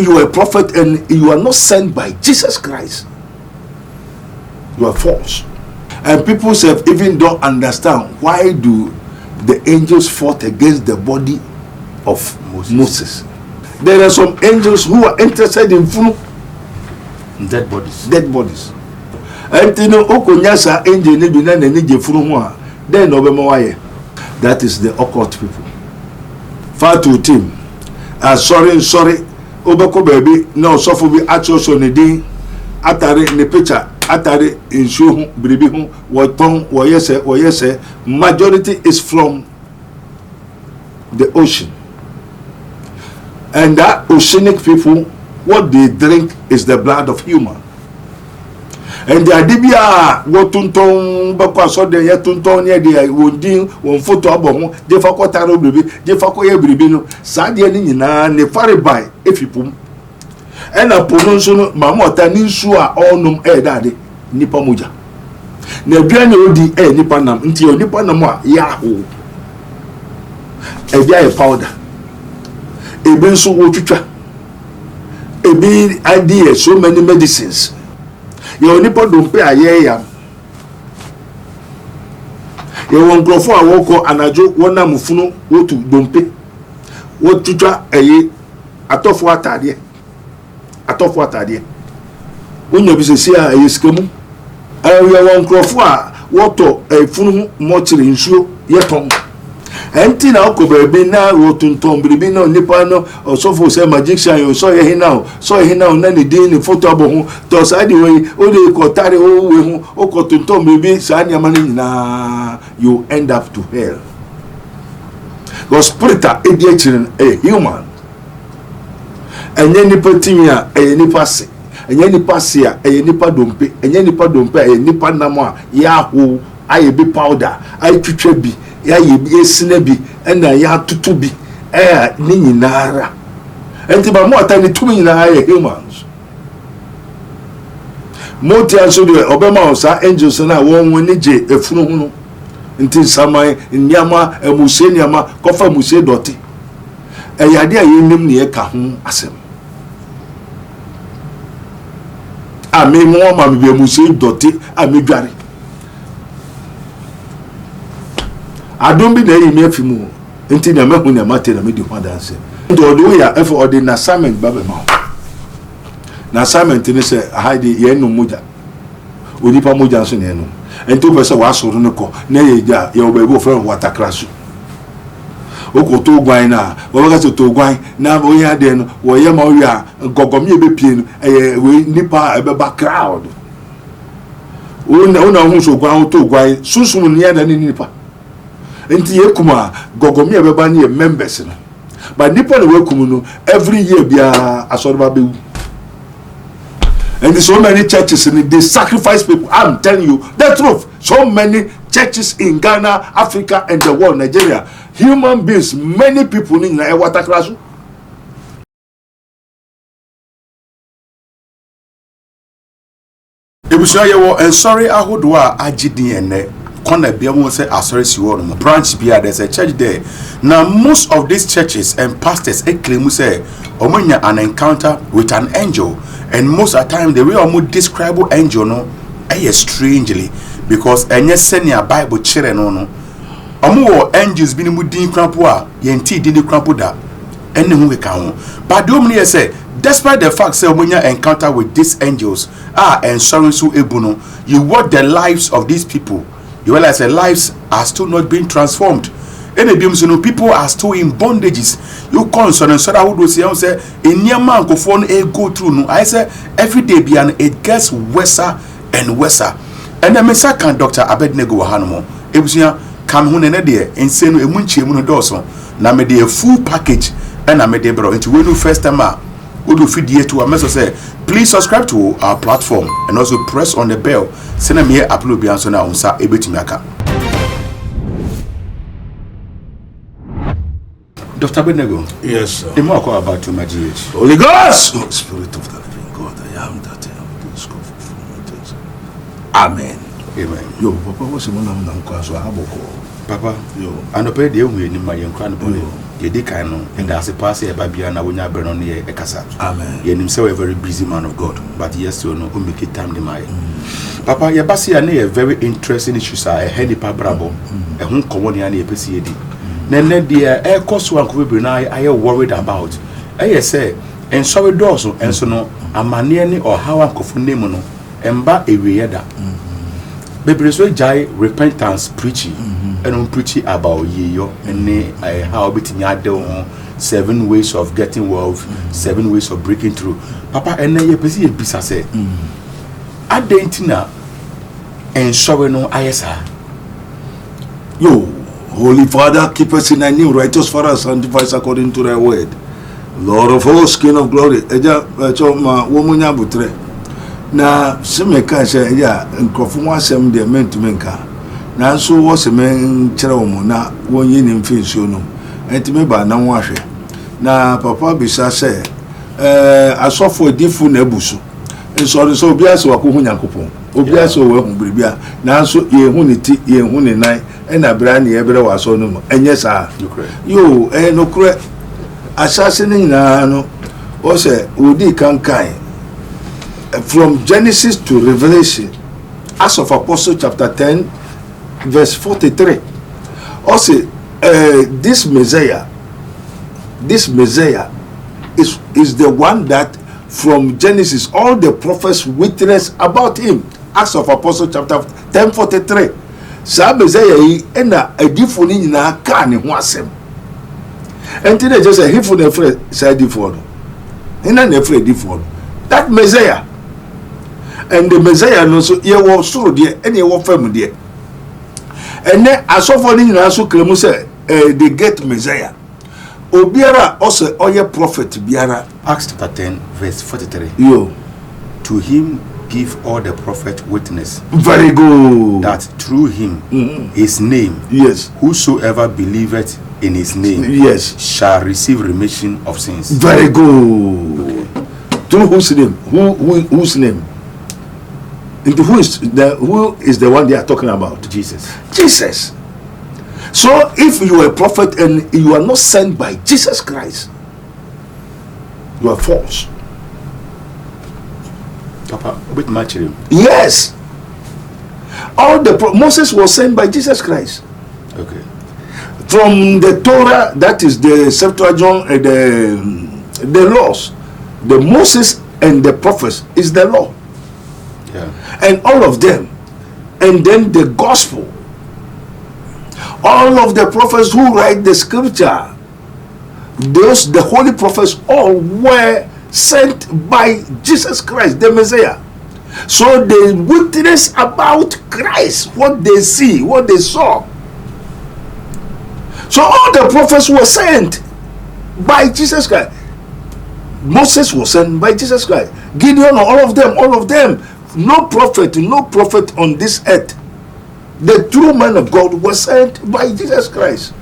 you are a prophet and you are not sent by Jesus Christ, you are false. And people even don't understand why do the angels fought against the body of Moses. There are some angels who are interested in dead bodies. And you know, okonyasa angel ne bi na ne je funu ho a, then obemawaye. That is the occult people. Far to team. Sorry. Obeko baby no suffer bi actually ne din atare ne picture atare insu ho bribi ho woton woyese majority is from the ocean. And that oceanic people, what they drink is the blood of human. And the adibia what tunton bakwa so de yetunton ne de wondin won photo abon je fa kwataro bribi je fa ko ye bribi no sa de ni nyina ne fare by efipum ena pono so no mamota ni nsu a onum dade nipa moja na bia ne odi nipa nam nti nipa nam a ya ho bia e powder ebi nso wo twitwa ebi idea so many medicines. You nipa dompe ayeya you won grofo a woko anajo wona mufunu wotu dompe wotutwa atofo atade wonya bi sesi a yeskemu you won grofo a woto funu mochire nsuo yeton enti na okobebi na wotunton biribi na nipa no osofo se magician yo so ye hina na ni din ni photo abo to sadi we o de ko tare o we hu o ko tunton biribi sa anya mani na you end up to hell. Because spirit a human enye nipa timia nipa se enye nipa se a nipa dompe enye nipa dompe nipa namo a yaho aye bi powder aye twitwa bi ya yesine bi ena ya tutu bi ni nyinara enti ba mo atani tumi nyinara ye humans mo ti aso de obema osa angels na won ni je efunu hu no nti saman nyama emuse nyama kofa muse doti yade a yenim ne ka ho asem ame mo ma be muse doti amedware adom bi na yi me afimu enti na mahu na mate na me di ho danse ndo do ya efo odi na assignment babe ma na assignment ni se haide ye no moja onipa moja so ne no enti pese wa soro ne ko na ye ja ye oba ebo friend water crash oko to gwan na wo ga to gwan na bo ya de no wo ye ma wi a gogomi ebe pie no we nipa ebe ba crowd una hu so gwan to gwan susum ne ya na ni nipa enti yekuma gogomi ebeba ni members no but nipa na wekumu no every year bia asorba bewu. And so many churches they sacrifice people. I'm telling you the truth. So many churches in Ghana, Africa and the world, Nigeria, human beings, many people in a water class. And sorry ahodoa agidine corner bia won say asori siwo no branch bia there's a church there. Now most of these churches and pastors claim say omanya an encounter with an angel, and most of the time the way omo describe angel no strangely because enye senior Bible chire no omo angels bi ni mu din krampo a yenti din krampo da ene hu ka ho but the omni say despite the fact say omanya encounter with these angels and sorry so ebuno you watch the lives of these people, you realize their lives are still not being transformed. Any people are still in bondages. You concern and so that would say in near man go phone go through no. I say every day beyond it gets worse and worse. And the Messiah Dr. Abednego Hanomo Ebusia come home and there and say no emunchi emuno doso na me dey full package and I made the bro into when first time would feed here to a message say please subscribe to our platform and also press on the bell. Send me upload bianso na unsa ebetimiaka. Dr. Abednego. Yes, sir. The more about to magic. Holy Ghost, Spirit of the living God, I am that I am. Amen. Amen. Yo, Papa, what's the one I'm going to Papa, yo, and the pay the only in my young crown boy. Ye decano, and as a pass a baby and I will not burn on the Ekasa. amen. Ye himself a very busy man of God, but yes, to know who make it time the my. Papa, ye basi ane a very interesting issue, sir, a handy pa brabo, a home common and a PCD. Nene dear, air cost one could be I am worried about. I say, and sorry doors, and so no, a maniani or how I could funemono, and ba a reada. Baby, so jai repentance preaching, and on preaching about ye and how betting ya 7 ways of getting wealth, 7 ways of breaking through. Papa, and then you busy a bisa say, I didn't know, and sorry no ISR. Yo, Holy Father, keep us in thy name, righteous Father, sanctify us according to thy word. Lord of hosts, King of glory, Eja, Choma, Womunya Butre. Na semeka sha ya nkrofo mu asem de mentumenka na so wo semen kire wo mu na wonyi ne mfensuo no entime ba na wo ahwe na papa bisa se asofo edifu na abusu nso so obi ase wakohu nyankopon obi ase wo hu biribia na so ye hu ne ti ye hu ne nan na bra ne ye bere waso no mu enye sa yo no kure asase ne nyina no o se odi kankan from Genesis to Revelation, Acts of Apostles chapter 10 verse 43. Also, this Messiah is the one that from Genesis all the prophets witness about him. Acts of Apostles chapter 10:43. Sa Messiah yi na adifo ni nyina ka ne ho asem. Enti na just he for the friend say adifo no. Ina na friend adifo no. That Messiah and the Messiah no so ye wo soro de and ye wo fam de. And then asofo ni nyina so kremu say they get Messiah. Obiara also oye prophet biara. Acts chapter 10 verse 43. Yo. To him give all the prophet witness. Very good. That through him, his name, yes, whosoever believeth in his name, yes, shall receive remission of sins. Very good. Through whose name? Whose name? Into who is the one they are talking about? Jesus. Jesus. So if you are a prophet and you are not sent by Jesus Christ, you are false. Papa, with much him. Yes. All the Moses was sent by Jesus Christ. Okay. From the Torah, that is the Septuagint, the laws, the Moses and the prophets is the law. Yeah. And all of them, and then the gospel, all of the prophets who write the scripture, the holy prophets all were sent by Jesus Christ, the Messiah. So they witness about Christ, what they see, what they saw. So all the prophets were sent by Jesus Christ. Moses was sent by Jesus Christ. Gideon, all of them. No prophet on this earth. The true man of God was sent by Jesus Christ.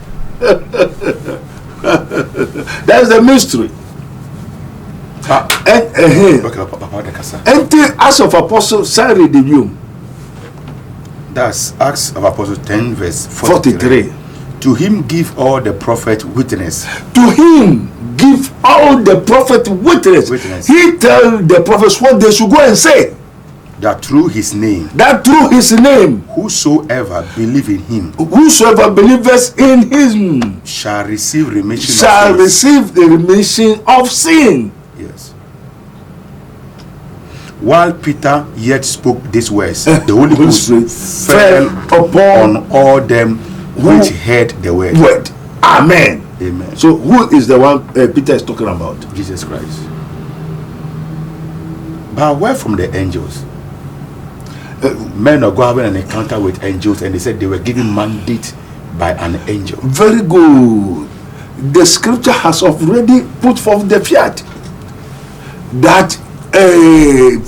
That's the mystery. And Acts of Apostles, sorry, the view. That's Acts of Apostles 10 verse 43. To him give all the prophet witness. To him give all the prophet witness. He tell the prophets what they should go and say. That through his name. Whosoever believe in him. Whosoever believers in him. Shall receive remission shall of receive the remission of sin. Yes. While Peter yet spoke these words, the Holy Ghost fell upon all them which heard the word. Amen. Amen. So who is the one Peter is talking about? Jesus Christ. But where from the angels? Men are going having an encounter with angels, and they said they were given mandate by an angel. Very good. The scripture has already put forth the fiat that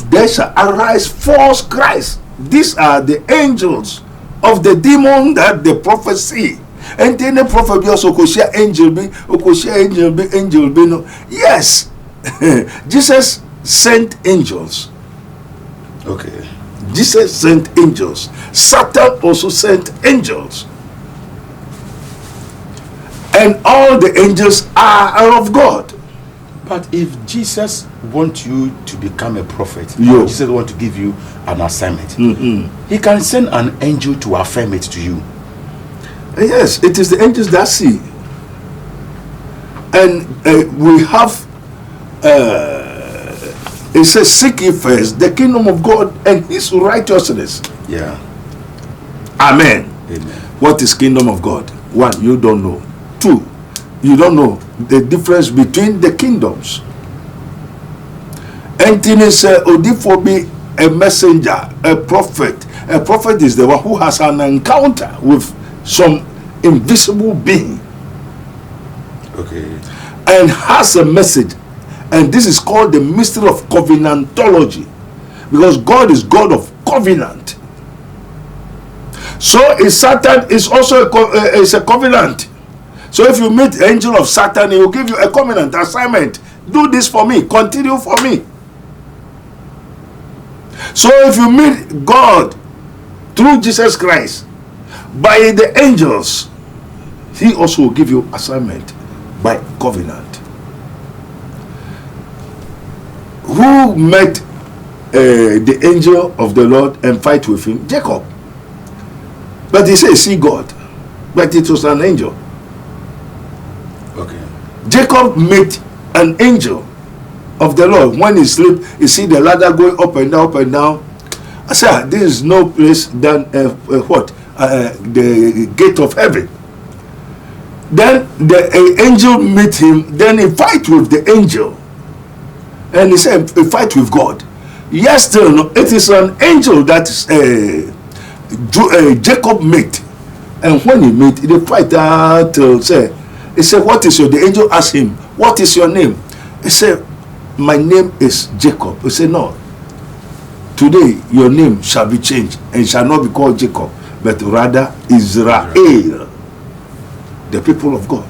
there shall arise false Christ. These are the angels of the demon that the prophet see. And then the prophet be also share angel be no. Yes. Jesus sent angels. Okay. Jesus sent angels. Satan also sent angels. and all the angels are of God. But if Jesus wants you to become a prophet, Yo. or Jesus wants to give you an assignment, he can send an angel to affirm it to you. Yes, it is the angels that see. And we have, it says, seek ye first the kingdom of God and his righteousness. Yeah. Amen. Amen. What is kingdom of God? One, you don't know. Two, you don't know the difference between the kingdoms. And then it says, Odifo be a messenger, a prophet. A prophet is the one who has an encounter with some invisible being. Okay. And has a message. And this is called the mystery of covenantology. Because God is God of covenant. So is Satan is also a covenant. So if you meet the angel of Satan, he will give you a covenant assignment. Do this for me. Continue for me. So if you meet God through Jesus Christ by the angels, he also will give you assignment by covenant. Who met the angel of the Lord and fight with him? Jacob. But he said, see God. But it was an angel. Okay. Jacob met an angel of the Lord. When he sleep, he see the ladder going up and down, up and down. I said, this is no place than the gate of heaven. Then the angel meet him. Then he fight with the angel. And he said, he fight with God. Yes, still, it is an angel that Jacob met. And when he met, they fight till say, he said, what is your, the angel asked him, what is your name? He said, my name is Jacob. He said, no, today your name shall be changed and shall not be called Jacob, but rather Israel, the people of God.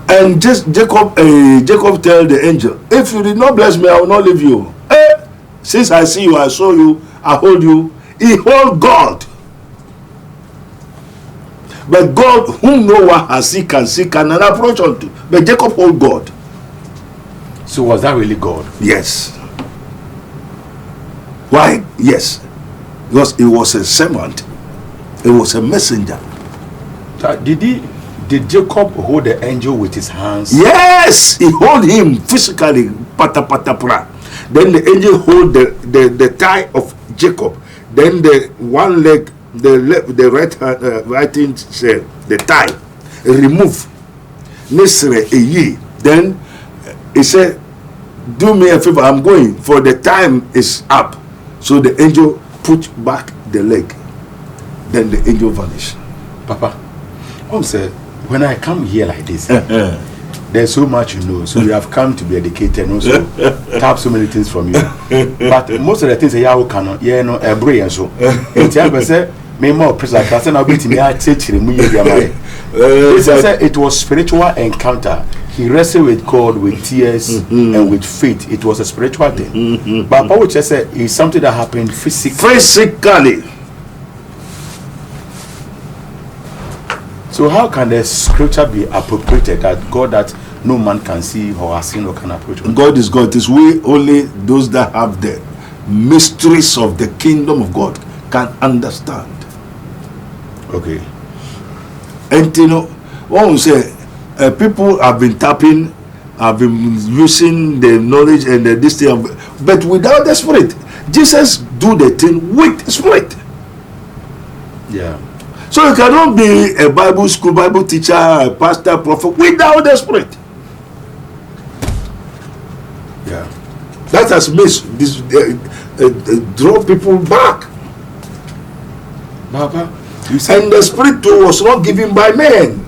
And just Jacob tell the angel, if you did not bless me, I will not leave you. Since I see you, I saw you, I hold you. He hold God. But God, whom no one has seen, can approach unto. But Jacob hold God. So was that really God? Yes. Why? Yes. Because it was a servant. It was a messenger. Did Jacob hold the angel with his hands? Yes, he hold him physically. Pata pata pra. Then the angel hold the thigh of Jacob. Then the one leg, the right hand, right hand, the thigh, remove. Necessary a ye. Then he said, do me a favor, I'm going, for the time is up. So the angel put back the leg. Then the angel vanished. Papa, say, when I come here like this, there's so much you know. So you have come to be educated and also tap so many things from you. But most of the things you cannot, a brain and so. Me more precise. I said, "I'll be to me. I teach him. It was spiritual encounter. He wrestled with God with tears and with faith. It was a spiritual thing. But Paul just said it's something that happened physically. Physically. So how can the scripture be appropriated that God that no man can see or has seen or can approach? God is God. It is we only those that have the mysteries of the kingdom of God can understand. Okay. And you know, what we say, people have been tapping, have been using the knowledge and the this thing, but without the spirit. Jesus do the thing with spirit. Yeah. So you cannot be a Bible school, Bible teacher, a pastor, prophet without the spirit. Yeah. That has made this draw people back. Papa, you said, and the spirit too was not given by men.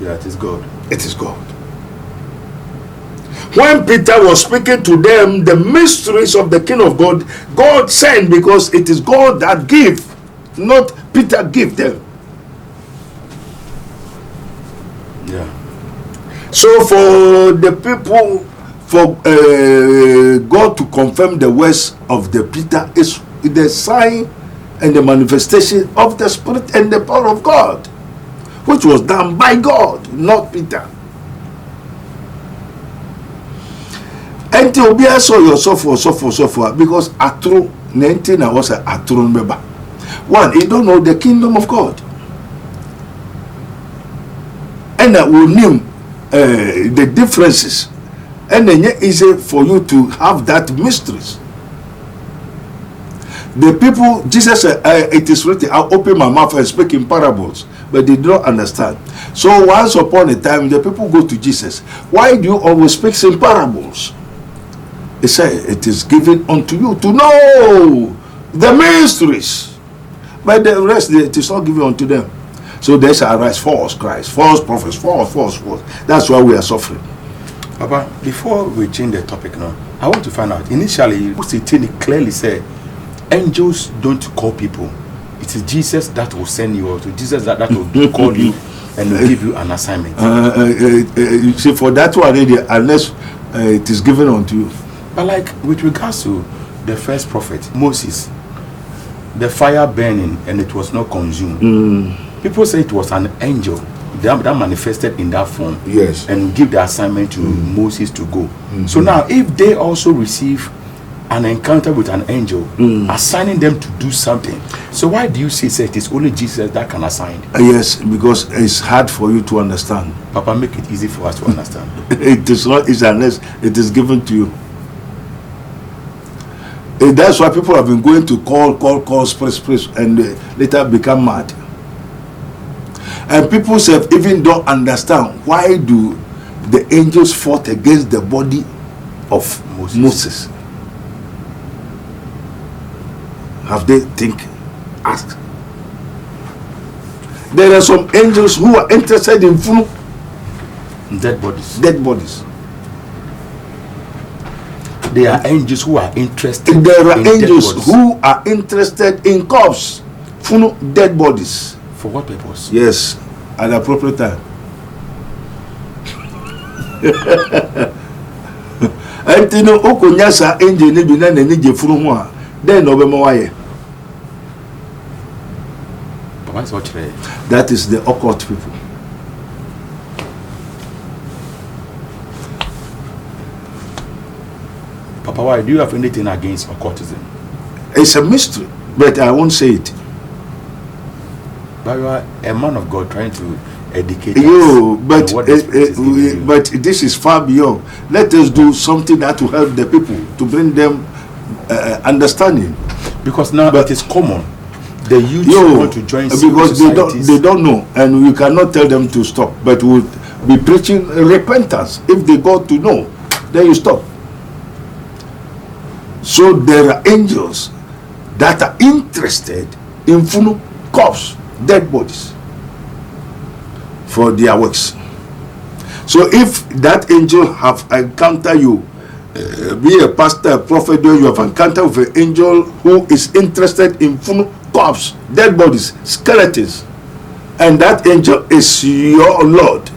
Yeah, it is God. It is God. When Peter was speaking to them the mysteries of the kingdom of God, God sent, because it is God that give, not Peter give them. Yeah. So for the people, for God to confirm the words of the Peter is the sign and the manifestation of the Spirit and the power of God. which was done by God, not Peter. And to be so yourself for because atro 19 was a atron member. One, you don't know the kingdom of God. And that will name the differences. And then it's easy for you to have that mysteries. The people, Jesus said, it is written, I'll open my mouth and speak in parables, but they don't understand. So once upon a time, the people go to Jesus. Why do you always speak in parables? He said, it is given unto you to know the mysteries, but the rest, it is not given unto them. So there shall arise false Christ, false prophets, false. That's why we are suffering. Papa, before we change the topic now, I want to find out. Initially, Satan clearly said, angels don't call people. It is Jesus that will send you, or Jesus that will call you and will give you an assignment. You see, for that one, unless it is given unto you. But like with regards to the first prophet, Moses, the fire burning and it was not consumed. People say it was an angel that manifested in that form. Yes. And give the assignment to Moses to go. So now, if they also receive an encounter with an angel, assigning them to do something, so why do you say it is only Jesus that can assign? Yes, because it's hard for you to understand. Papa, make it easy for us to understand. It is not easy unless it is given to you. And that's why people have been going to call, spirits, and later become mad. And people say even don't understand why do the angels fought against the body of Moses. Have they asked? There are some angels who are interested in full dead bodies. There are angels who are interested. There are angels who are interested in corpses, full dead bodies. For what purpose? Yes, at the appropriate time. And you know, Okonyasa angel ni bina na nije furu ho a, then no be mo waye. That is the occult people. Papa, why do you have anything against occultism? It's a mystery, but I won't say it. But you are a man of God trying to educate you, us. But this is far beyond. Let us do something that will help the people, to bring them understanding. Because now it is common. The youth want to join because they don't know, and we cannot tell them to stop. But we'll be preaching repentance. If they got to know, then you stop. So there are angels that are interested in full corpse, dead bodies, for their works. So if that angel have encountered you, be a pastor, a prophet, you have encountered with an angel who is interested in full corpse, dead bodies, skeletons, and that angel is your Lord,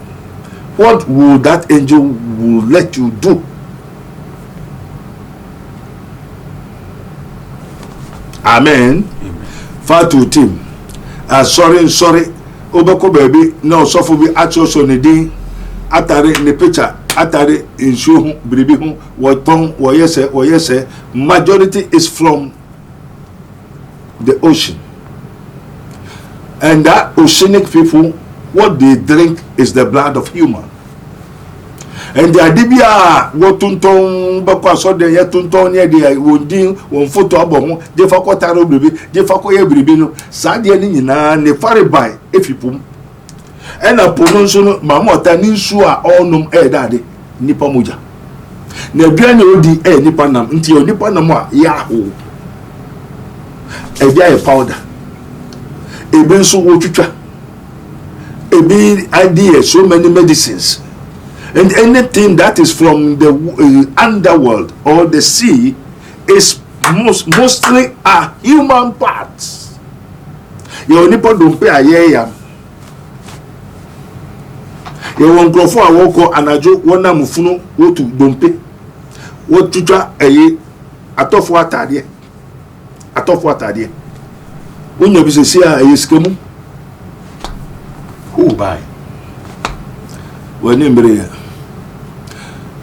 what will that angel will let you do? Amen. Far to team. Sorry. Obeko baby. No, suffer be actual sonidi. Atare in the picture. Atare in show bribi hu. Waton woyese. Majority is from the ocean. And that oceanic people, what they drink is the blood of human. And the idea what tunton bakwa so de ye tunton ne de wondin won photo abom de fakotaro bribi de fakoye bribi no sa de ni nyina ne fare by efipum ena pono so no mamota ni nsu a onum dade nipa moja na aduane odi nipa nam nti nipa nam a ya ho ebia e powder ebe nso wo twitwa ebi idea so many medicines. And anything that is from the underworld or the sea is mostly a human parts. You nipa don't pay a year. You won't go for a walk anajo wana mufuno wo to don't pay. What to try a atof water there. Atof water there. When you be say a skemu. Who buy? When in Brea.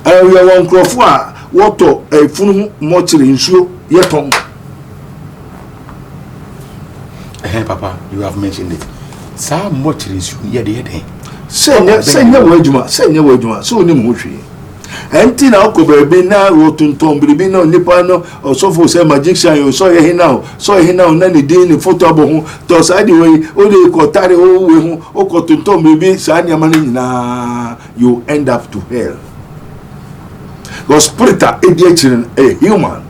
We are one crofwa, water, a full mortuary in shoe, yet on. Papa, you have mentioned it. So much is you here. Say no word, so no motion. Enti na okobe na rotuntom bibi na nipa no osofo say magician you so ye now na ni din ni photo abo ho to side we o de ko tare o we ho o ko tuntom bibi sa nya ma nyina you end up to hell. Because spirit a human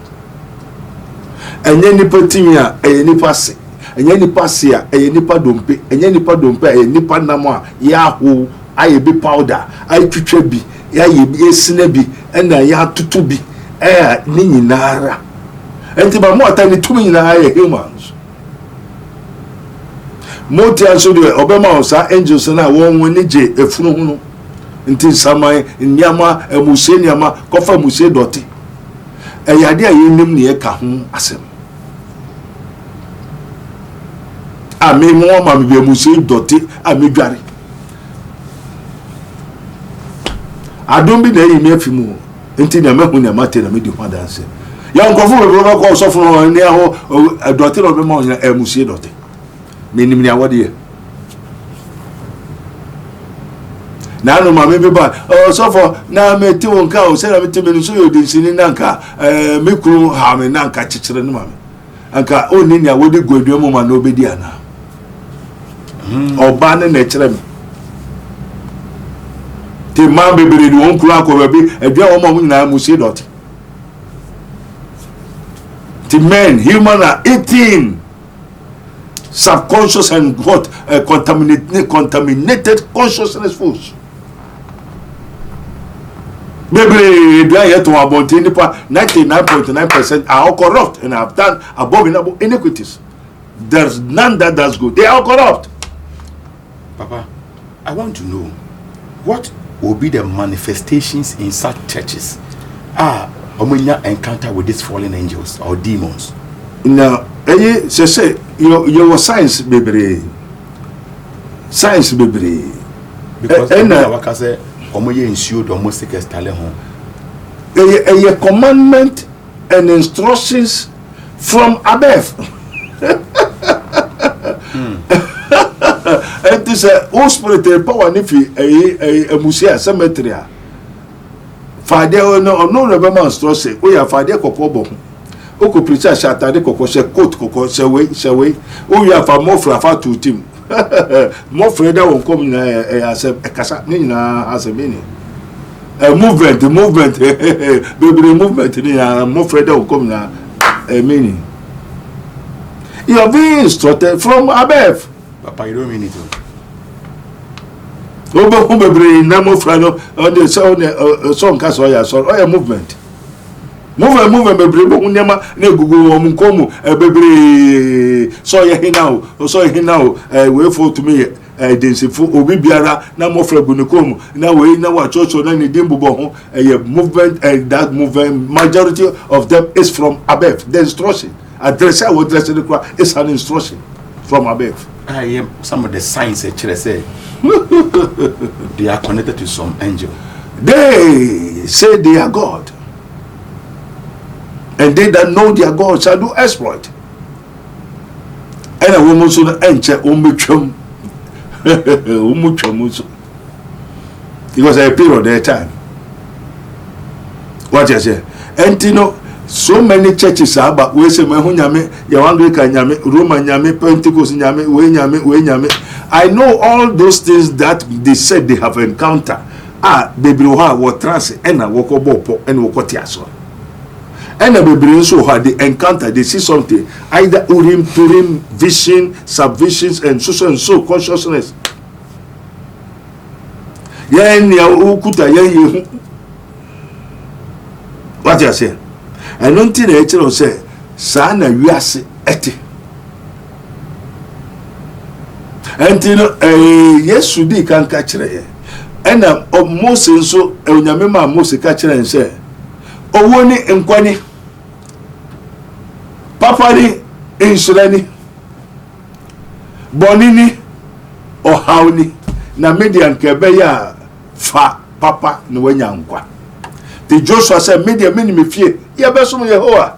enye nipa timia nipa se enye nipa se a nipa dompe enye nipa dompe nipa namo a ya ho aye bi powder aye twitwa bi ya yesine bi na ya tutu bi ni nyinara enti ba mo atani tumi nyinara ye humans mo ti aso de obema osa angels na won ni je efunu hu no nti saman nyama emuse nyama kofa muse doti yade a yenim ne ka ho asem ami mo ma me be muse doti ami dware adom bi na yi me afimu nti na mahu na mate na me di ho danse ya nkofo we bro ko so fun ni aho doti no be ma onyina emuse doti me nim ni awode na no ma me be ba so for na me ti won ka o se na me ti me so yo dinsini na nka me kuru ha me na nka chichire no ma me anka oni ni awode godua mo ma na obedi ana oba ne na chire me ti man bebere ni won kuru akọ bi edua wo ma mu nyina mu se dot ti men human are eating subconscious and what contaminated consciousness foods. Maybe do I to about 99.9% are all corrupt and have done abominable iniquities. There's none that does good. They are corrupt. Papa, I want to know what will be the manifestations in such churches. Omunya encounter with these fallen angels or demons. Now, say your science baby. Science baby. Because I say omoye ensure domestic estale home. A commandment and instructions from above. It is a spirit power nifi a musia cemetery. Father no remember instruction. We are father kokobo. Oko preacher shatade koko she coat koko she we. O ya fa mofra fa to team. Mofra da won come na as a kasa ni na as a meaning. Movement baby movement ni mofra da won come na meaning. You are being instructed from above. Papa, you don't mean it. Obo baby na mofra no on the song kasa ya so movement. Move baby bo nyama na gugu o munkomu baby so ye hina we for to me densifo obi biara na mofra gunikomu na we na wa church na ni dimbo ho movement and that movement majority of them is from above. The instruction address I would address it is an instruction from above. I am some of the signs say they are connected to some angel. They say they are God. And they that know their God shall do exploit. And a woman so enter umuchum. It was a period of time. What you say? And you know, so many churches are but we say Mahunyame, Yawangrika Nyame, Roman Nyame, Pentecost Nyame, we Nyame. I know all those things that they said they have encountered. Baby wa trance and a wokobo and wokotiaso. And a baby so hard they encounter, they see something, either urim, turim, vision, subvisions, and so consciousness. What you say? I don't think the HLO say, Sana Yasi eti. And you know, yes, you can catch it. And Moses so, Unyamema Moses catch it and say, Owoni Nkwani. Papani insulani bonini or howni na media nkebe ya fa papa na wanya nkwa the Joshua said media meni me fie ye beso Yehowa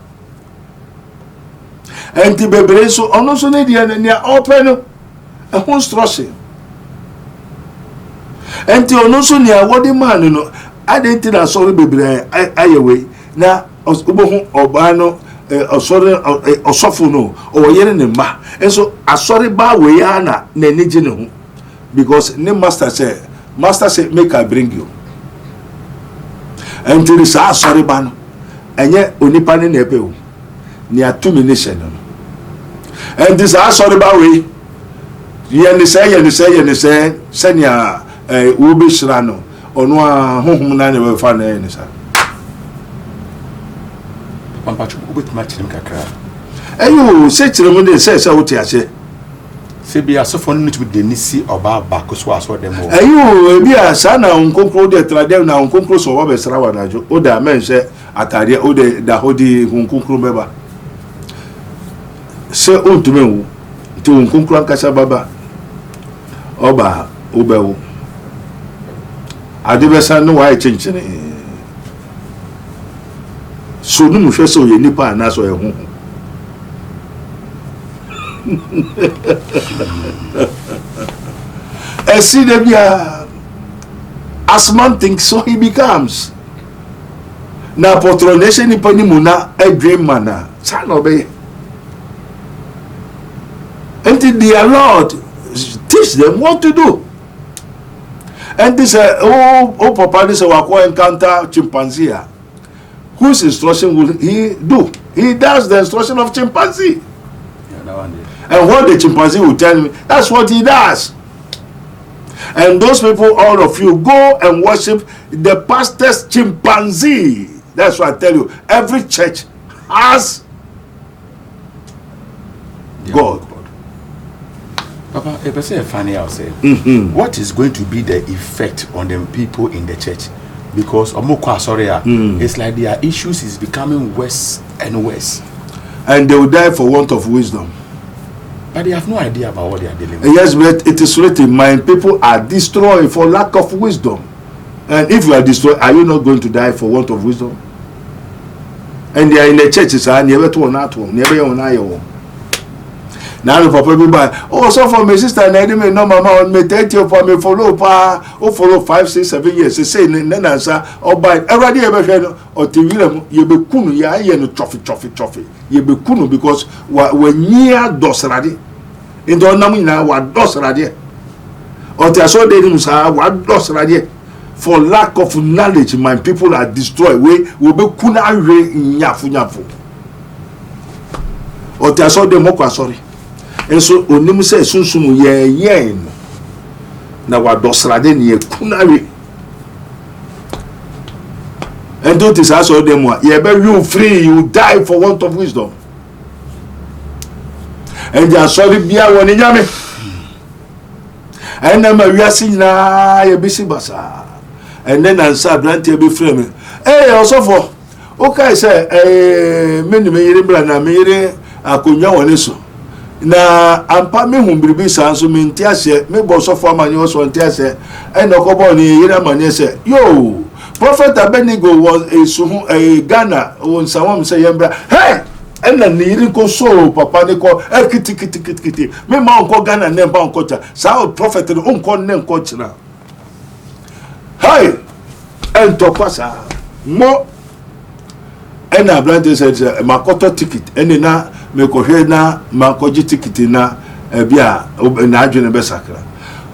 enti bebre so ono so ne dia na open no ehun instruction enti ono so ne awodi man no adenti na sorry bebre ayewe na obohu oba no sorry osofo no o yere ne ma enso asori ba we ya na niji ne hu because ne master say make I bring you enti ni sa asori ba no enye onipa ne na ebe o ni atumi nation no enti sa asori ba we ye ni say senia wo be shira no ono a honhom na ne be fa na ni sa pampacho ubet match nim kakra ayo se kire mu de se wo ti ase se bia so fo no tumi de nisi oba ba ko so aso dem o ayo bia sa na nkonkro de trade na nkonkro so wo be sra wa najo o da men se atare o de da hodi nkonkro beba se o tume wu ti nkonkro ankasa baba oba obewu adibesa no wa chenchene so no mu hwe so ye nipa na so ye hu see the bia as man thinks so he becomes na patronation nipa ni mu na adwen mana sa no be until the Lord teach them what to do. And this papa this wako encounter chimpanzee. Whose instruction will he do? He does the instruction of chimpanzee. Yeah, that one. And what the chimpanzee will tell me, that's what he does. And those people, all of you, go and worship the pastor's chimpanzee. That's what I tell you. Every church has God. Papa, if I say funny, I'll say, what is going to be the effect on the people in the church? Because it's like their issues is becoming worse and worse. And they will die for want of wisdom. But they have no idea about what they are dealing with. Yes, but it is written, my people are destroyed for lack of wisdom. And if you are destroyed, are you not going to die for want of wisdom? And they are in the churches, and never to not one, never on I. Now the papa be by. Oh, so for my sister, and I didn't know mama on me 30 for me follow pa. Oh, follow 5, 6, 7 years. They say then answer or by every day or TV you be kunu ya no trophy. You be kunu because when near dos radi. In the namu na wa dos radi. Or te aso de musa wa dos radi. For lack of knowledge, my people are destroyed. We be kuna re nyafu. Or te aso de moko sorry. And so onim say sunsumu ye na wa dosrade ne kunare and don't is also them ye be you free you die for want of wisdom and they are sorry bia woni nyame and na ma wiase na ye bisi basa and then answer brand e be free me osofo okay say me ni me yire bra na me yire akonya woni so na ampa me humbribi sanso me ntiase me bo so for amanye so ntiase enokobo ni yira manye se yo prophet Abednego was a Ghana won sawam say yembra hey ena ni yiri ko so papa ne ko kiti me ma onko Ghana ne ba onko cha sa prophet no onko ne onko chira hey ento kwasa mo ena brand said makoto ticket eni na me ko hwe na makoji ticket na bia na adwene be sakra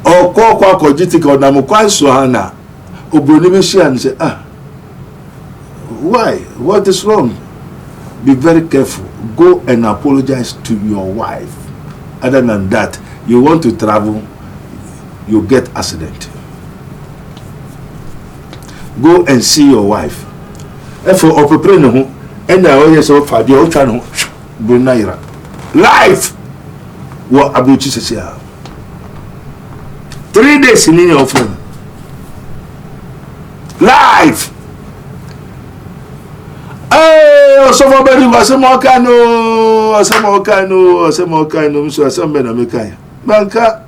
okoko akoji ticket na mo kwanso ana obroni be share and say why what is wrong? Be very careful, go and apologize to your wife. Other than that, you want to travel, you get accident. Go and see your wife. And for prepare no and I always so far the channel Brunaira life what abuchi say 3 days in your offering life so for bedi was mo kanu so asem be na mekai banka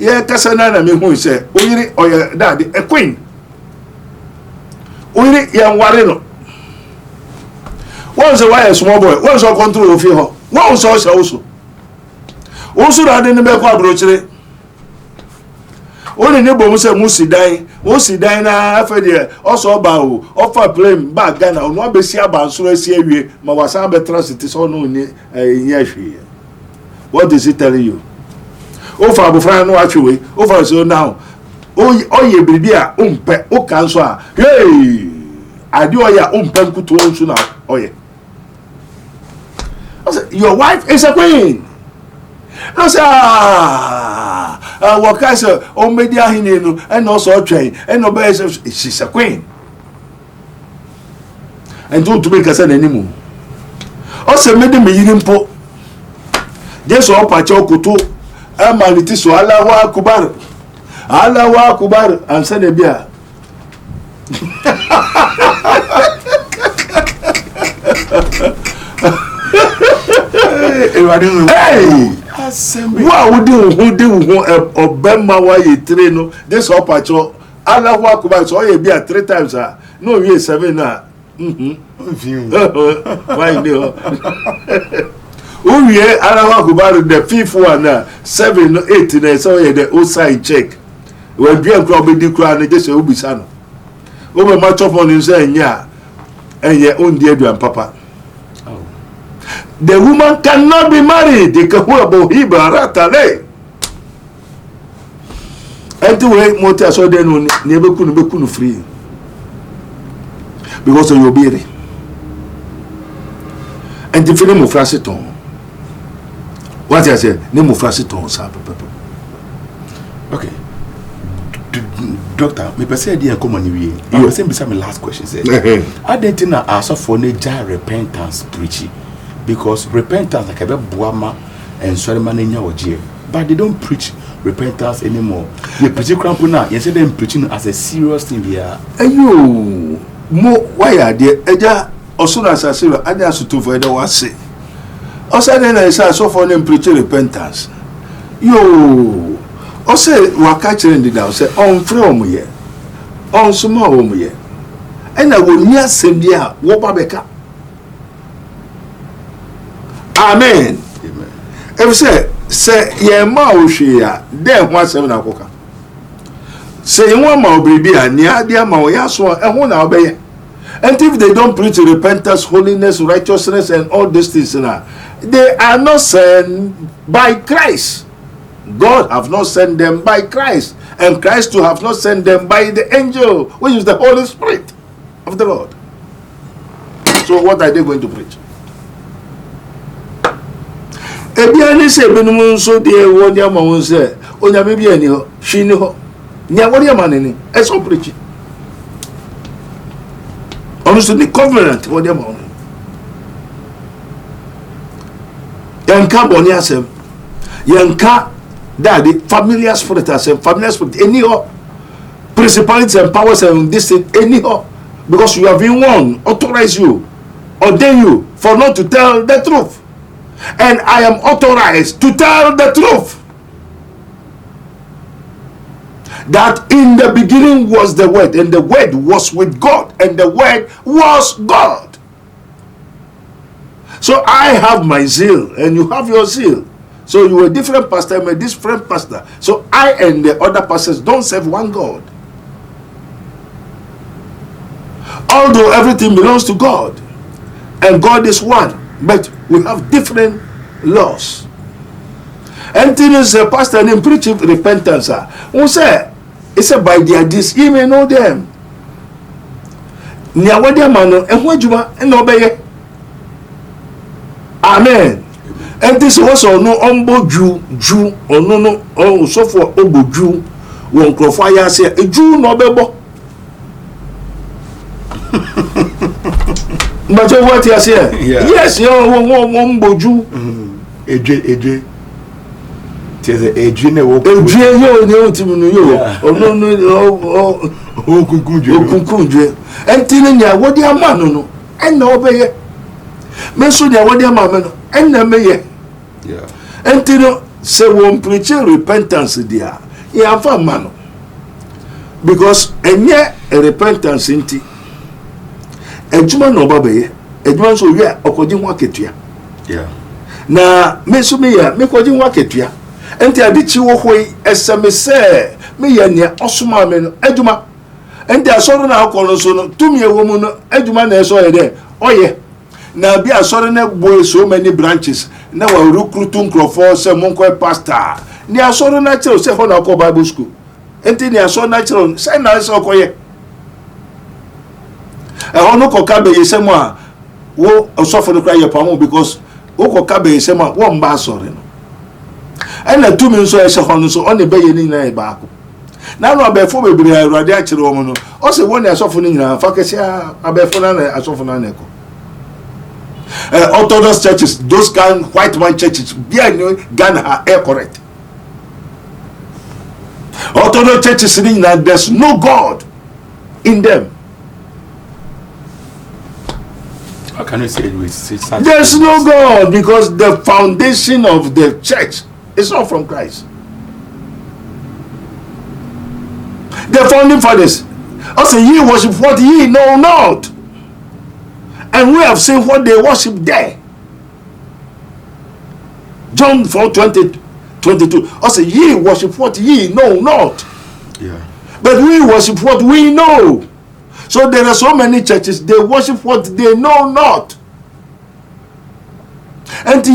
ye kasa na me hu se oyiri oye daddy a queen oyiri ye nware no won say why a small boy won so control ofi ho won so so daddy ne be kwa brochire oni ne bom se musidan na afede oso ba o ofa plane ba Ghana no abesi abansoro asi awie ma wasan be transit so no ni nya hwe. What is it telling you? Ofa abofra no atwe ofa so now oye bibi a umpe o kan so a hey ade oya umpe nkuto nsu na oye. Your wife is a queen. I say what kind of media hinu and also train and obey she's a queen. And don't make us anymore. Also made me yimpo. Just so pacho kutu amaniti so Allahu akbar and send a beer. Hey! What would do Obama why you train no? This up at your Allahu Akbar so you be at 3 times no we 7 na. Why no? Oh yeah, Allahu Akbar the 5th one 7 8 na so you the outside check. When be crowd be the crowd just say obisa no. O be match up on him say nya enye on die aduan papa. The woman cannot be married. They can hold about Hibaratale. Anyway, Mota so then never couldn't free because of your beard. And the film of Frassiton. What I said, name of Frassiton, okay. Doctor, me say idea come on you. I was saying beside my last question say. I didn't know as for nature repentance preaching. Because repentance like a buama and Solomon in your but they don't preach repentance anymore. They preach crampuna, instead of preaching as a serious thing here. And you more why are there Eja also as a serious I just to for the one say. Also then I saw so for them preaching repentance. You also were catching the down say on from here on small home here. And I will near send there what babeka. Amen. Amen. If say ye ma o hwe a den ho asem na akoka. Say you want ma obibi a ni ade ma o yaso e ho na obeye. And if they don't preach repentance, holiness, righteousness and all these things na, they are not sent by Christ. God have not sent them by Christ, and Christ too have not sent them by the angel, which is the Holy Spirit of the Lord. So what are they going to preach? Ebiani se benum so de won dia ma won se onya me bia ni ho hwi ni ho nya wori ma ni e so preach honestly the covenant won dia ma won yanka boni asem yanka daddy familiar spirit asem familiar spirit any ho principalities and powers and this thing any ho because you have been one authorize you ordain you for not to tell the truth. And I am authorized to tell the truth. That in the beginning was the Word, and the Word was with God, and the Word was God. So I have my zeal, and you have your zeal. So you are a different pastor, I'm a different pastor. So I and the other pastors don't serve one God. Although everything belongs to God, and God is one. But we have different laws. And things a pastor named preaching repentance. Who say it's by their deeds, you may know them. Nya wadi amano ehwa juma na obeye. Amen. And this also no ombo ju ono no o so for oboju won krofo ya say eju no bebo. But what you say? Yes, you won boju. Eje. Teze eje ne wo. Eje yo ne otimu yo. Ono no okunkunje. Entini nya wodi amano no. Enna obeye. Menso nya wodi amano no. Enna meye. Yeah. Entino se won preach repentance dia. yɛamfa mma no because ɛnyɛ repentance nti adwuma na ɔba bɛyɛ adwuma nso wie a ɔkɔgye ho akatua na me nso meyɛ mekɔgye ho akatua enti ade kyi wɔ hɔ yi ɛsɛ me sɛ meyɛ nea ɔsoma me no adwuma enti asɔre na akɔ no so no tumi ɛwɔ mu no adwuma na ɛsɛ ɔyɛ dɛ ɔyɛ na bi asɔre na boy so many branches na wa recruit nkrɔfoɔ sɛ monkɔ pastor ni asɔre na kyerɛ sɛ hɔ na akɔ bible school enti ni asɔre na kyerɛ sɛ na sɛ ɔkɔyɛ ɛhɔ no kɔ ka bɛyɛ sɛ mu a wo ɔsɔfo no kra yɛ pamo because wo kɔ ka bɛyɛ sɛ mu a wo mba asɔre no ɛna tumi nso ɛhyɛ hɔ no so ɔne bɛyɛ ni nyinaa yɛ baako na no abɛfo bebree awurade akyerɛ wɔn no ɔsɛ wɔn ne asɔfo no nyinaa fa kɛse abɛfo na asɔfo na ɛkɔ Orthodox churches, those kind white man churches, Ghana are correct. Orthodox churches, there's no God in them. How can you say it with such? There's no God because the foundation of the church is not from Christ. The founding fathers also ye worship what ye know not. And we have seen what they worship there. John 4:20-22. Also, ye worship what ye know not. Yeah. But we worship what we know. So there are so many churches, they worship what they know not. And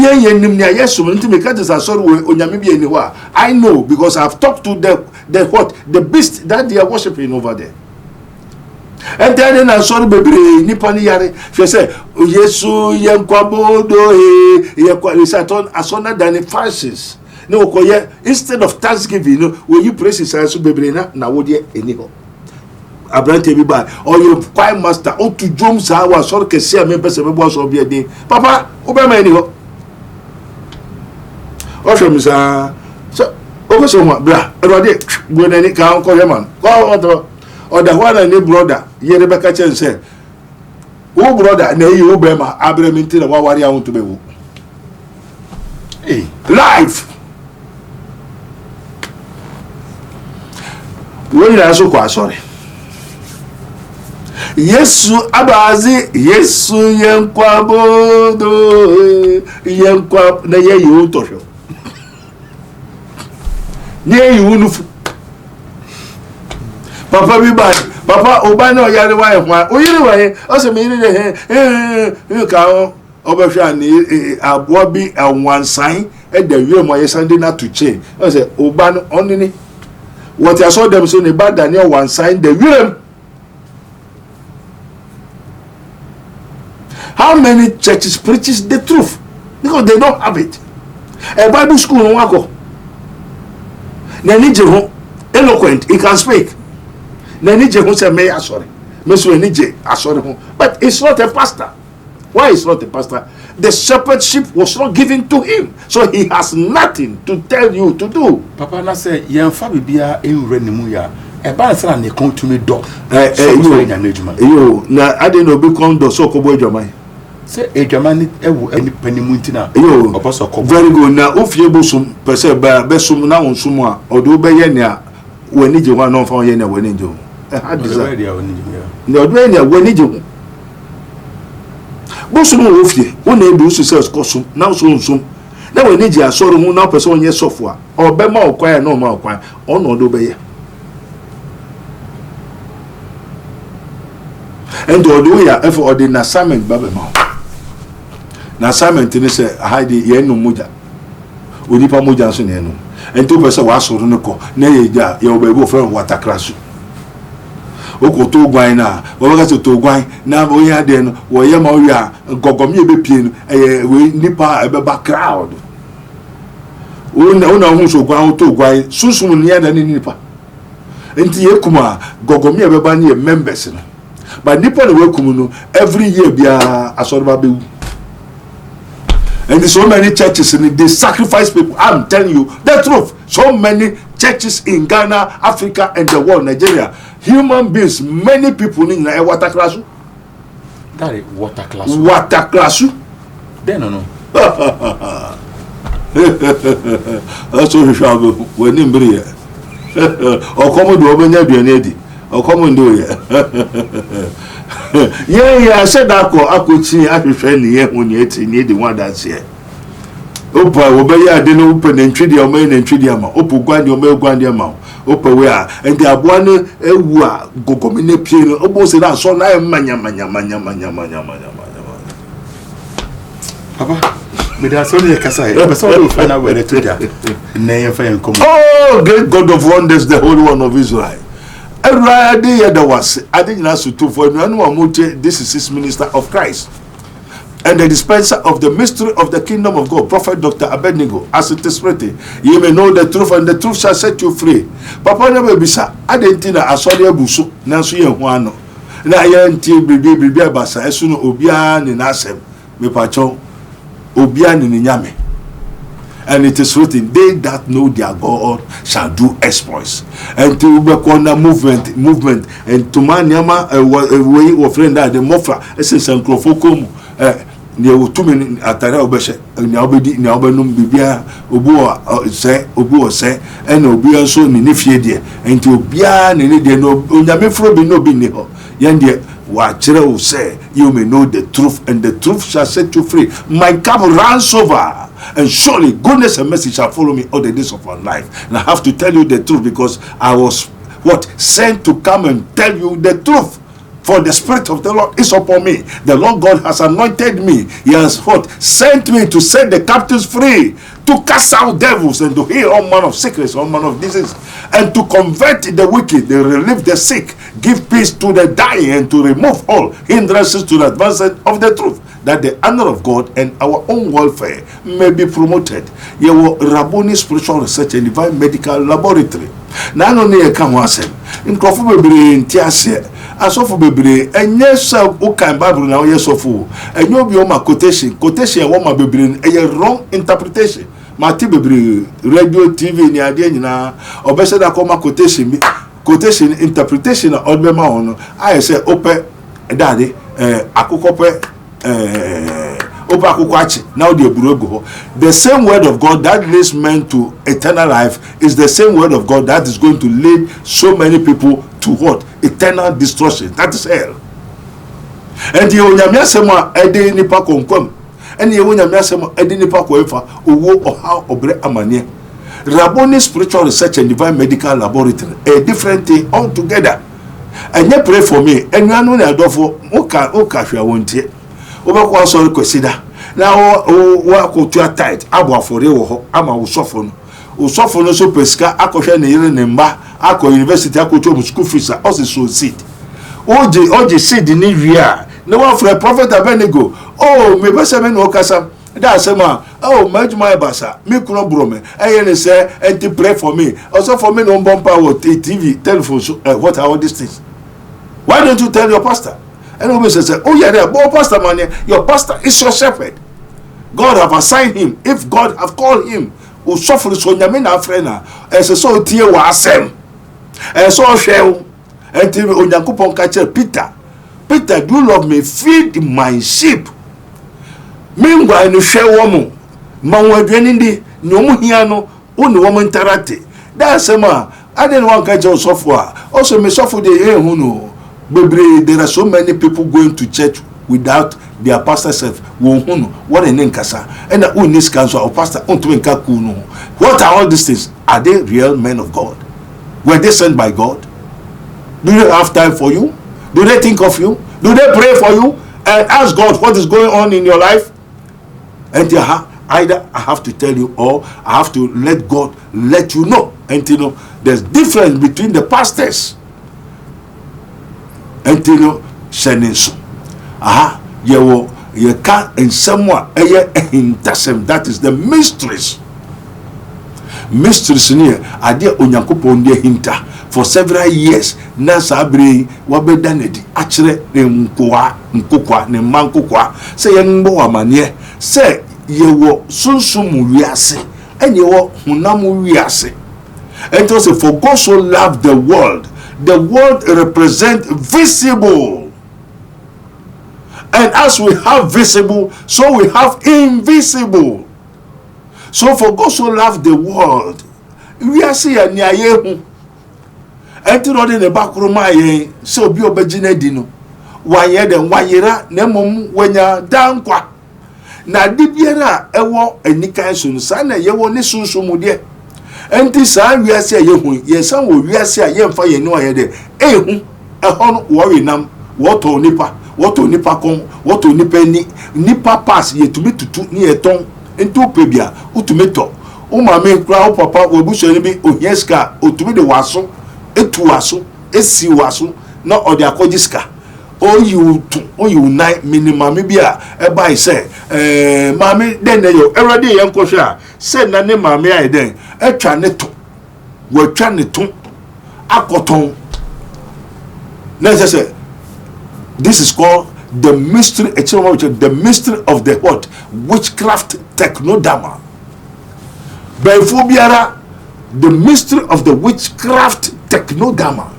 I know because I've talked to the beast that they are worshiping over there. And then I saw the baby Nippon Yari. She said, Yesu Yankwabo Saturn as sooner than the Francis. No, instead of Thanksgiving, when you praise his answer, baby, now would you anyhow? I brand everybody, or your choir master, or to Jones, I was sort of say, members of a boss of your day. Papa, Obama anyhow. Also, Miss, so, over so much, blah, already, when any count, call your man, go or the one and brother, ye Rebecca Chen said, oh, brother, nay, you Obama, Abraham into the Wawari, I want to be. Hey, life. When I so quite sorry. Yesu abazi, Yesu yenkwabo yenkwab na ye you tosho. Ye you nufu. Papa bi bad. Papa oba na oyare wa ehwa. Oyire wa ye, o se me ni he ka o obehwa ni abo bi anwansan e da wie mo ye sande na to chain. O se oba no onini. What I saw them so ne bad Daniel one sign the wie. How many churches preaches the truth? Because they don't have it. A Bible school no wako. Na ni je ho eloquent, he can speak. Na ni je ho say me asori. Me so ni je asori ho. But it's not a pastor. Why is not a pastor? The shepherdship was not given to him. So he has nothing to tell you to do. Papa na say yemfa bibia enwure ne mu ya. E ba nsa na ne kon tumi do. Yo na ade no be kon do so ko bo adwaman. Say adwaman ewu ani panimu ntina. Yo very good na ofie bosum pese ba besum na wonsum a odo be ye ne a wani je ho na onfa ye ne wani je ho. Ha disa. Ne odo ne wani je ho. Bosum ofie wona edu so se kosum na so nsum. Na wani je asoro ho na pese onye sofo a obe ma okwan na o ma okwan ono odo be ye. And the Odoya effort or the assignment Babema. Na assignment in this hide yenu muja. Udipa muja so yenu. And 2% was so no ko. Ne ya your baby friend water crash. Oko to gwan na, wo ga to gwan na wo ya de no, wo ye ma wo ya gogomi ebe pie no, we nipa ebe ba crowd. Una hu so gwan to gwan, sunsun ni ya da ni nipa. Enti ye kuma gogomi ebe ba ni members no. But Nippon Wekumu every year be a Asorba. And so many churches and they sacrifice people. I'm telling you the truth. So many churches in Ghana, Africa, and the world, Nigeria. Human beings, many people in a water class. That is water class. Water class. Then no. That's what we shall go when in Bria. Or come do open your lady. Or come do ya. Yeah, I said that I could see I prefer here when you the one that's here. Opa obey I didn't open and treat your main and treat your mouth. Open grand your mail grand your mouth. Open where and they are one go community piano almost that so now manya. Papa, but that's only a Kasai. But so we'll find out where to that. Name for come. Oh, great God of wonders, the Holy One of Israel. Every day there was I didn't ask you to for anyone. This is his minister of Christ. And the dispenser of the mystery of the kingdom of God, Prophet Dr. Abednego, as it is written, you may know the truth, and the truth shall set you free. Papa never be sa. I didn't think I saw the busu. Nansu ye huano. Na yanti bibi abasa. Esuno obian in asem. Me pacho obian in nyame. And it is written, they that know their God shall do exploits. And to be movement and to man yama way of friend that the mofra essence and crofokum. Near 2 minutes at Obeshe, and Nobody, Nobanum Bibia, Obu say, and Obia so Nifia, and to Bian and India no Yamifro be no biniho. Yandia, what will say, you may know the truth, and the truth shall set you free. My cup runs over, and surely goodness and mercy shall follow me all the days of my life. And I have to tell you the truth because I was sent to come and tell you the truth. For the Spirit of the Lord is upon me. The Lord God has anointed me. He has sent me to set the captives free, to cast out devils, and to heal all manner of sickness, all manner of disease, and to convert the wicked, and relieve the sick, give peace to the dying, and to remove all hindrances to the advancement of the truth, that the honor of God and our own welfare may be promoted. Yewo Rabboni Spiritual Research and Divine Medical Laboratory. Na no ne ka ho asem. Nkrofo bebre ntiase. Asofo bebre enye sa ukan Bible na oyesofo. Enye obi o ma quotation e wo ma bebre eye wrong interpretation. Ma ti bebre radio TV ni ade nyina obese da ko ma quotation interpretation na odbema hono. I say ope dade akokope now the same word of God that leads men to eternal life is the same word of God that is going to lead so many people to what? Eternal destruction. That is hell. And the onyamia ede nipa konkom. And the onyamia ede nipa koefa owo oha obre amane. Rabboni Spiritual Research and Divine Medical Laboratory, a different thing altogether. And you pray for me. And you know that for oka hwa wontie. Obekwa so rekwesida. Na wo ko tua tight abo afore wo ho ama wo sofo no so pesika akohwe ne yire ne mba akọ university akoto school fees so seed oje seed ni wia na wa for Prophet Abednego me bese me no kasa da sema majuma basa me kuno brome ne say enti pray for me also for me no bomba what TV telephone so what are all these things? Why don't you tell your pastor? And we say, pastor man, your pastor is your shepherd. God have assigned him. If God have called him, who suffer so nyamina frena, as a so tie wa asem. And so share and tell Onyankopon catcher Peter, do you love me? Feed my sheep. Meanwhile, no share woman, Manwadrenindi, no muhiano, only woman tarate. That's a man. I didn't want catch your software. Also, me suffer the air who know. There are so many people going to church without their pastor self. What a name kasa. And in this council, our pastor, what are all these things? Are they real men of God? Were they sent by God? Do they have time for you? Do they think of you? Do they pray for you? And ask God what is going on in your life? And either I have to tell you or I have to let God let you know. And you know, there's difference between the pastors. Until you seninso you can in someone that is the mysteries near adia Onyankopon de hinta for several years na sabre wabedanedi akire nkokwa ne mankokwa say yenbo amane say yewo sunsumu wiase and yewo hunamu wiase. And also for God so loved the world. The world represents visible. And as we have visible, so we have invisible. So for God so loved the world. We are seeing enti no de ne bakoro ma yen se obi obagina di no waye de wayera na mom wanya dankwa na de biara ewo anikan so no sa na yewo ne sunsumu de enti sa wiase yehu ye san wo wiase a ye mfa ye ni waye de ehu ehon wo winam woto nipa kon woto nipa nipa pass ye tumi tutu ni eton enti opebia utumi to o mama kra o papa obuso ni bi ohieska otumi de waso etu waso esi waso na ode akogiska o you nine minimum bi a e bai say mama den na yo erade ye nkohwe a say na ne mama ai den etwa ne to watwa ne to akoton na say this is called the mystery the mystery of the what witchcraft technodrama biara the mystery of the witchcraft technodrama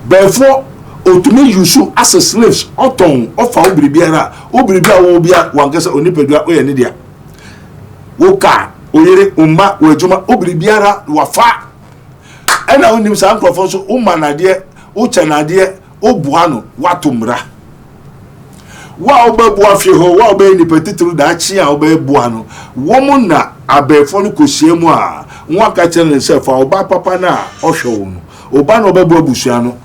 before otumi yusu as a slaves oton ofa obiribiara wo bia wankasa onipedua oye ne dia woka oyere umma wajuma obiribiara wafa ena onim sa nkrofo so umma na de o chanade o buano watumra wa obabu afie ho wa oba ni petitru da chi a oba buano wo na abefo no kosiemu a nwa ka chene se fa oba papa na ohwe wo no oba na obabu abusua no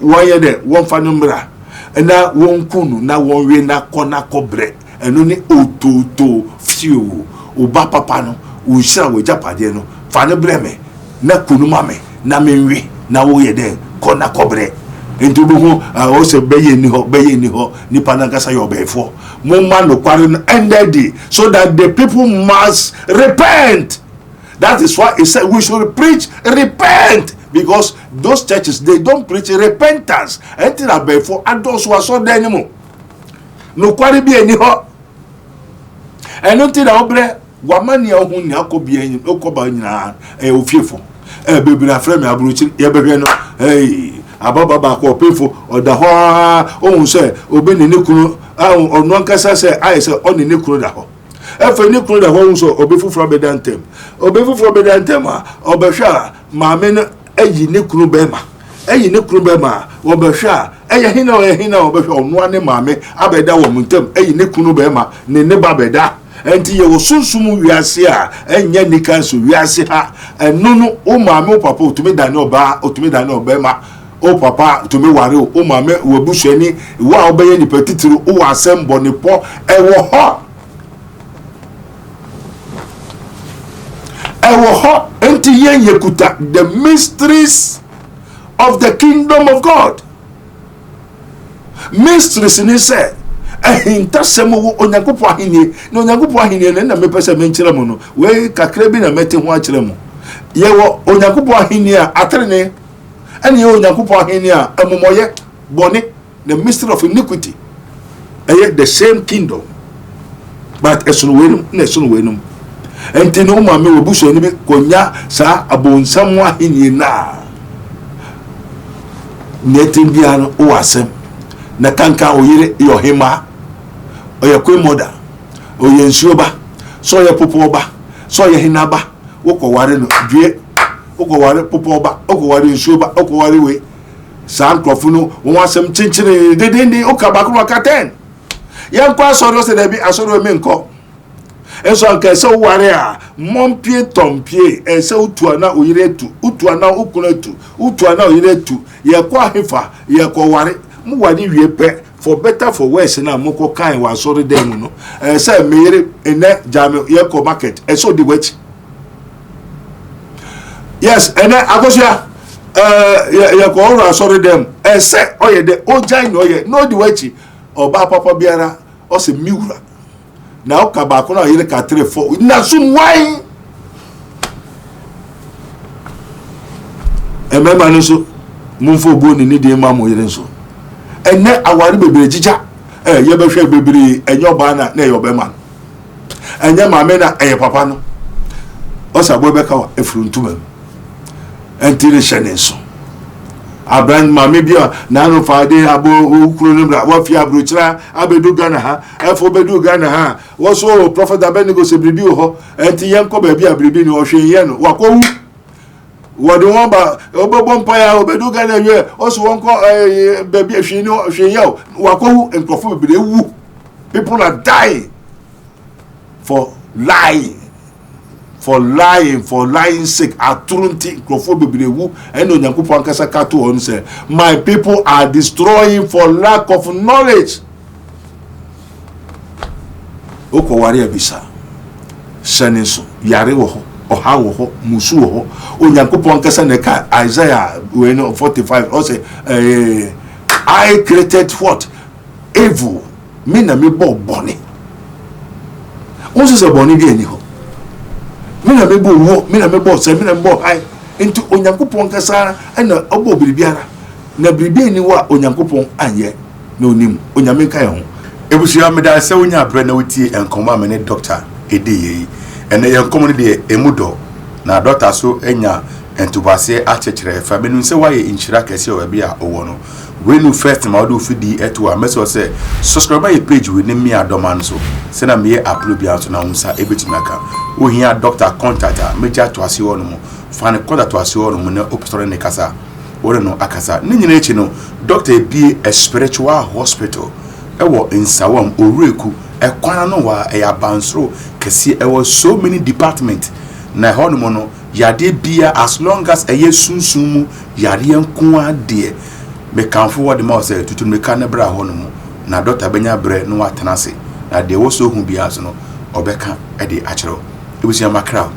woye de wonfa no mra na wonkunu na wonwe na kona kobre eno ni ototo fiu oba papa no wo hira wo japade no fa ne breme na kunu mame na menwe na woye de kona kobre enti obuhu o se beye ni ho nipa na gasa yo befo mo man no kware no ended so that the people must repent. That is why it said we should preach repent, because those churches, they don't preach repentance. Enti na befo adults was so there anymore no kware bi ni ho enti na obre wamani ohun ni akobi enyi okoba nyina ofiefo bebira frame abruchi ye behwe no ababa ba ko pefo oda ho ohun se obe ni nekunu onu ankasa se aye se oni nekunu da ho efe nekunu da ho so obe fufuro bedantem a obehwa maame no ayi nekunu bema obehwa eye hina obehwa onu ane maame abeda wo muntem ayi nekunu bema ne ba beda enti ye wo sunsumu wiase a enya nikan so wiase ha enunu o maame o papa otumi dane obema o papa tumi ware o maame wo busuani wa obeye ni petitiri o asembo ni po ewo ho enti yen yekuta the mysteries of the kingdom of God. Mysteries ni say intasemo onyankopɔ ahenie na onyankopɔ ahenie na mepese menkyere mu no we kakra bi na mete ho akyere mu ye wo onyankopɔ ahenie a atrene ene ye onyankopɔ ahenie a amomoye bone the mystery of iniquity the same kingdom but esono wenum enti no ma me obuso ni bi konya sa abonsam ahenie na netin bia no o asem na kanka oyire yohima oye kwemoda oye nsuoba so ye popoba so ye hinaba wokoware no due wokoware popoba wokoware nsuoba wokoware we san krofu no won asem chinchine dedende okabakro akaten yankwa asoro se da bi asoro me nko enso anka se ware a mompie tompie se utuana oyire tu utuana ukuna tu utuana oyire tu ye kwa hefa ye ko ware mu wani wie pe for better for worse na moko kan wa sorry dem no say mere ene jame ye ko market so the wait yes ene agosia ye ko ora sorry dem say oye de ojan no ye no the wait oba papa biara o se miwura na o ka ba ko na ye ka 3 4 na sum wine emema no so mumfo bo ni de ma mo yire so ene awari bebere jija ye behwe bebere enyo ba na eyobema enye maame na eye papa no osabo beka wa efruntuma entire shenenso abran maame bia na no faade abo ukuro no bra wa fi abrochira abedu gana ha efo bedu gana ha wo so prophet abenigo se bribi ho enti yenko ba bia bribi ni o hwe ye no wakowu what the one ba obompire obedu Ghana we also won call baby hwenya wakohu enkrofo bebe wu. People are dying for lying sake. Aturunti enkrofo bebe wu and onyankopon kasa kato on say my people are destroying for lack of knowledge. Oko wari abisa saniso yare wo ho oha wo ho musu wo ho onyankopon kasa ne ka Isaiah 45 o say I created what evil me na me bo boni o se boni bi eni ho me na me bo wo me na me bo se me na me bo ai into onyankopon kasa na obo biribiara na biribi eni wa onyankopon anye na onim onyame kan ho. Ebusia meda se wonya abre na wutie enkomo amene doctor edeye ene yenkomo de emudo na doctor so enya entubase achechire fa benu se waye inchira kese o bia owo no we no first ma do fidi eto a meso se subscribe my page we nemi adoman so se na me upload bia so na unsa ebetimaka wo hia doctor contact a meja to ase wo no mo fa ne contact to ase wo no mo na opstore ne kasa wo no akasa ne nyina echi no doctor be a spiritual hospital ewo insawam oreku ekwana no wa eyabansro kesi ewo so many department na hono no yade bia as long as eye sunsumu yade enko ade me kanfo wode ma say tutu me kan bra hono mu na doctor benya bre no watenase na de wo so hu bia so no obeka e de achero ebusia makra